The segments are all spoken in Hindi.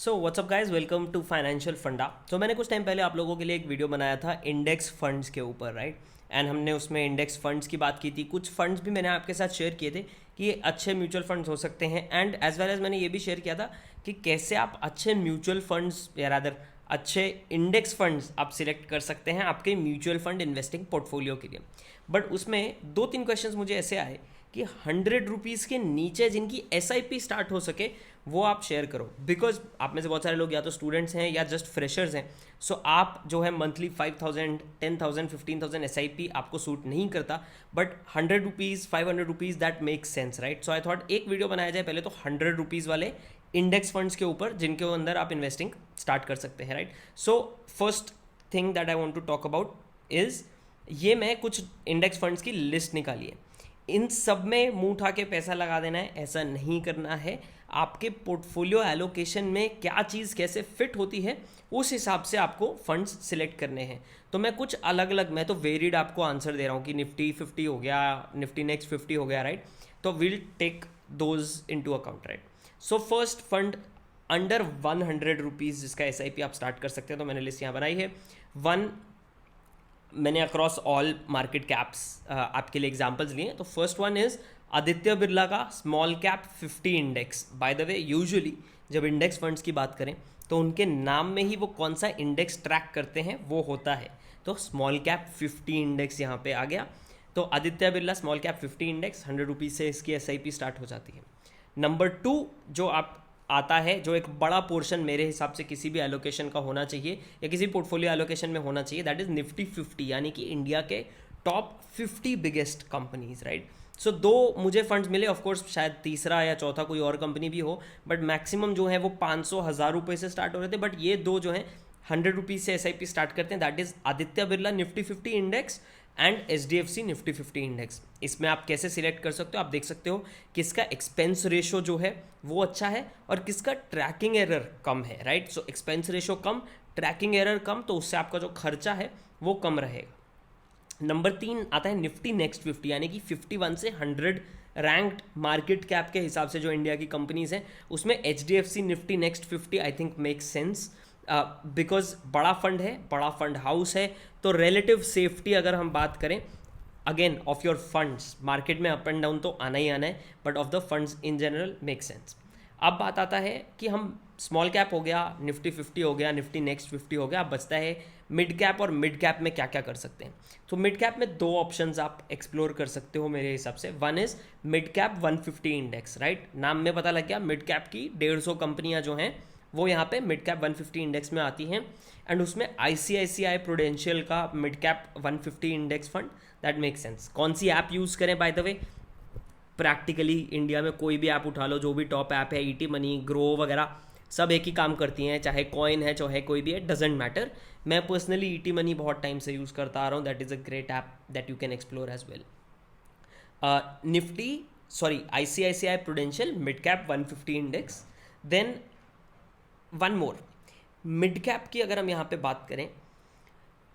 So what's up guys, welcome to financial Funda. तो मैंने कुछ टाइम पहले आप लोगों के लिए एक वीडियो बनाया था इंडेक्स फंड्स के ऊपर, राइट। एंड हमने उसमें इंडेक्स फंड्स की बात की थी, कुछ फंड्स भी मैंने आपके साथ शेयर किए थे कि ये अच्छे म्यूचुअल फंड्स हो सकते हैं। एंड एज वेल एज मैंने ये भी शेयर किया था कि कैसे आप अच्छे म्यूचुअल फंड्स या रादर अच्छे इंडेक्स फंड्स आप सिलेक्ट कर सकते हैं आपके म्यूचुअल फंड इन्वेस्टिंग पोर्टफोलियो के लिए। बट उसमें दो तीन क्वेश्चंस मुझे ऐसे आए कि 100 रुपीज़ के नीचे जिनकी SIP स्टार्ट हो सके वो आप शेयर करो, बिकॉज आप में से बहुत सारे लोग या तो स्टूडेंट्स हैं या जस्ट फ्रेशर्स हैं। सो आप जो है मंथली 5,000 10,000 15,000 SIP आपको सूट नहीं करता, but 100 rupees 500 rupees that makes sense, right. So I thought एक वीडियो बनाया जाए पहले तो 100 रुपीज़ वाले इंडेक्स फंड्स के ऊपर जिनके अंदर आप इन्वेस्टिंग स्टार्ट कर सकते हैं, right. So first thing that I want to talk about is, ये मैं कुछ इंडेक्स फंड्स की लिस्ट निकाली है। इन सब में मुंह उठा के पैसा लगा देना है, ऐसा नहीं करना है। आपके पोर्टफोलियो एलोकेशन में क्या चीज़ कैसे फिट होती है उस हिसाब से आपको फंड्स सिलेक्ट करने हैं। तो मैं कुछ अलग अलग, मैं तो वेरिड आपको आंसर दे रहा हूँ कि निफ्टी 50 हो गया, निफ्टी नेक्स्ट 50 हो गया, राइट। तो will take those into account, right. So first fund under 100 rupees जिसका SIP आप स्टार्ट कर सकते हैं, तो मैंने लिस्ट यहाँ बनाई है। वन, मैंने अक्रॉस ऑल मार्केट कैप्स आपके लिए एग्जांपल्स लिए हैं। तो first one is Aditya Birla का small cap 50 index. By the way, usually जब इंडेक्स फंड्स की बात करें तो उनके नाम में ही वो कौन सा इंडेक्स ट्रैक करते हैं वो होता है। तो स्मॉल कैप 50 इंडेक्स यहाँ पे आ गया। तो Aditya Birla small cap 50 index, 100 rupees से इसकी SIP स्टार्ट हो जाती है। नंबर 2 जो आप आता है, जो एक बड़ा पोर्शन मेरे हिसाब से किसी भी एलोकेशन का होना चाहिए या किसी पोर्टफोलियो एलोकेशन में होना चाहिए, दैट इज निफ्टी 50, यानी कि इंडिया के टॉप 50 बिगेस्ट कंपनीज, राइट। सो दो मुझे फंड्स मिले, ऑफकोर्स शायद तीसरा या चौथा कोई और कंपनी भी हो, बट मैक्सिमम जो है वो 500-1000 रुपये से स्टार्ट हो रहे थे। बट ये दो जो हैं 100 रुपीज़ से SIP स्टार्ट करते हैं, that is Aditya Birla Nifty 50 index and HDFC Nifty 50 index. इसमें आप कैसे सिलेक्ट कर सकते हो, आप देख सकते हो किसका एक्सपेंस रेशो जो है वो अच्छा है और किसका ट्रैकिंग एरर कम है, राइट। सो एक्सपेंस रेशो कम, ट्रैकिंग एरर कम, तो उससे आपका जो खर्चा है वो कम रहेगा। नंबर 3 आता है निफ्टी नेक्स्ट 50, यानी कि 51 से 100 रैंक्ड मार्केट कैप के हिसाब से जो इंडिया की कंपनीज हैं उसमें HDFC Nifty next 50 I think makes sense, because बड़ा फंड है, बड़ा फंड हाउस है। तो रिलेटिव सेफ्टी अगर हम बात करें again of your funds, market में अप एंड डाउन तो आना ही आना है, but of the funds in general make sense. अब बात आता है कि हम स्मॉल कैप हो गया, निफ्टी 50 हो गया, निफ्टी नेक्स्ट 50 हो गया, अब बचता है मिड कैप। और मिड कैप में क्या क्या कर सकते हैं, तो मिड कैप में दो ऑप्शंस आप एक्सप्लोर कर सकते हो मेरे हिसाब से। One is mid cap 150 index, right. नाम में पता लग गया, मिड कैप की 150 कंपनियां जो हैं वो यहाँ पे मिड कैप 150 इंडेक्स में आती हैं। एंड उसमें ICICI प्रूडेंशियल का mid cap 150 index fund, that make sense. कौन सी ऐप यूज़ करें, bye the way practically India में कोई भी ऐप उठा लो, जो भी टॉप ऐप है, ET मनी, ग्रो वगैरह, सब एक ही काम करती हैं, चाहे कॉइन है चाहे कोई भी है, डजेंट मैटर। मैं पर्सनली ET मनी बहुत टाइम से यूज़ करता आ रहा हूँ, that is a great app that you can explore as well. Nifty ICICI Prudential mid cap 150 index. Then one more mid cap की अगर हम यहाँ पे बात करें,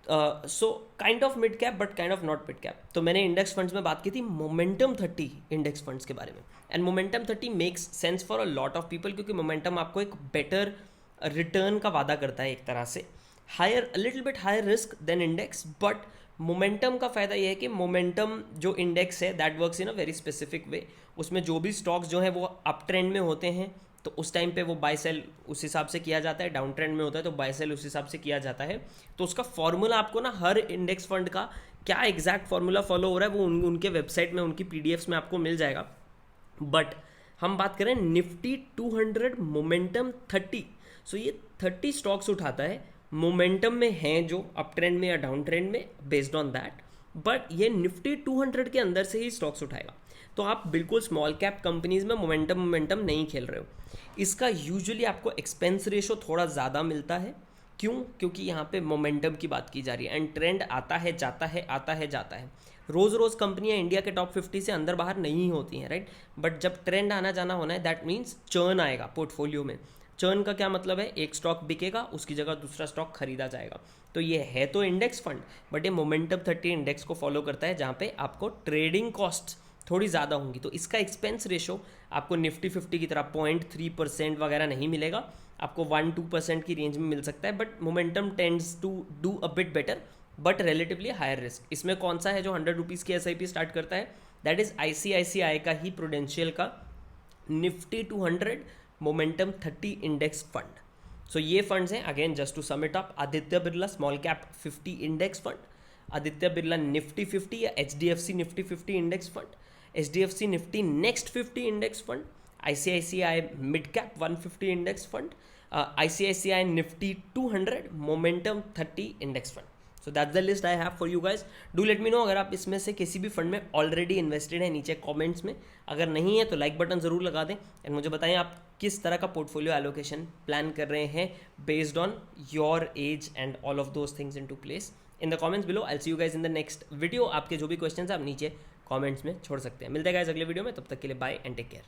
so kind of mid cap but kind of not mid cap. तो मैंने इंडेक्स फंड्स में बात की थी मोमेंटम 30 इंडेक्स फंड्स के बारे में, and momentum 30 makes sense for a lot of people, क्योंकि मोमेंटम आपको एक बेटर रिटर्न का वादा करता है एक तरह से, higher little bit higher risk than index. But momentum का फ़ायदा ये है कि मोमेंटम जो इंडेक्स है that works in a very specific way. उसमें जो भी स्टॉक्स जो हैं वो अप ट्रेंड में होते हैं तो उस टाइम पे वो बाय सेल उस हिसाब से किया जाता है, डाउन ट्रेंड में होता है तो बाय सेल उस हिसाब से किया जाता है। तो उसका फॉर्मूला आपको ना हर इंडेक्स फंड का क्या एग्जैक्ट फॉर्मूला फॉलो हो रहा है वो उनके वेबसाइट में, उनकी PDFs में आपको मिल जाएगा। बट हम बात करें निफ्टी 200 मोमेंटम 30, सो ये 30 स्टॉक्स उठाता है, मोमेंटम में हैं जो अप ट्रेंड में या डाउन ट्रेंड में, बेस्ड ऑन दैट। बट ये निफ्टी 200 के अंदर से ही स्टॉक्स उठाएगा। तो आप बिल्कुल स्मॉल कैप कंपनीज में मोमेंटम नहीं खेल रहे हो। इसका यूजुअली आपको एक्सपेंस रेशो थोड़ा ज़्यादा मिलता है। क्यों? क्योंकि यहाँ पे मोमेंटम की बात की जा रही है एंड ट्रेंड आता है जाता है, आता है जाता है। रोज़ रोज़ कंपनियाँ इंडिया के टॉप 50 से अंदर बाहर नहीं होती हैं, राइट। बट जब ट्रेंड आना जाना होना है, दैट मीन्स चर्न आएगा पोर्टफोलियो में। चर्न का क्या मतलब है, एक स्टॉक बिकेगा उसकी जगह दूसरा स्टॉक खरीदा जाएगा। तो ये है तो इंडेक्स फंड, बट ये मोमेंटम 30 इंडेक्स को फॉलो करता है, जहाँ पे आपको ट्रेडिंग कॉस्ट थोड़ी ज़्यादा होंगी। तो इसका एक्सपेंस रेशो आपको निफ्टी 50 की तरह 0.3% वगैरह नहीं मिलेगा, आपको 1-2% की रेंज में मिल सकता है, but momentum tends to do a bit better but relatively higher risk. इसमें कौन सा है जो 100 रुपीज़ की SIP स्टार्ट करता है? दैट इज़ ICICI का ही प्रूडेंशियल का Nifty 200 momentum 30 index fund. So ये फंड्स हैं, again just to sum it up, Aditya Birla small cap 50 index fund, Aditya Birla Nifty 50 या HDFC Nifty 50 index fund, HDFC Nifty next 50 index fund, ICICI mid cap 150 index fund, ICICI Nifty 200 momentum 30 index fund. So that's the list I have for you guys. Do let me know अगर आप इसमें से किसी भी फंड में ऑलरेडी इन्वेस्टेड है नीचे कमेंट्स में। अगर नहीं है तो लाइक बटन ज़रूर लगा दें एंड मुझे बताएं आप किस तरह का पोर्टफोलियो एलोकेशन प्लान कर रहे हैं based on your age and all of those things in to place in the comments below. I see you guys in the next video. आपके जो भी क्वेश्चन है आप नीचे कमेंट्स में छोड़ सकते हैं। मिलते हैं गाइज अगले वीडियो में, तब तक के लिए बाय एंड टेक केयर।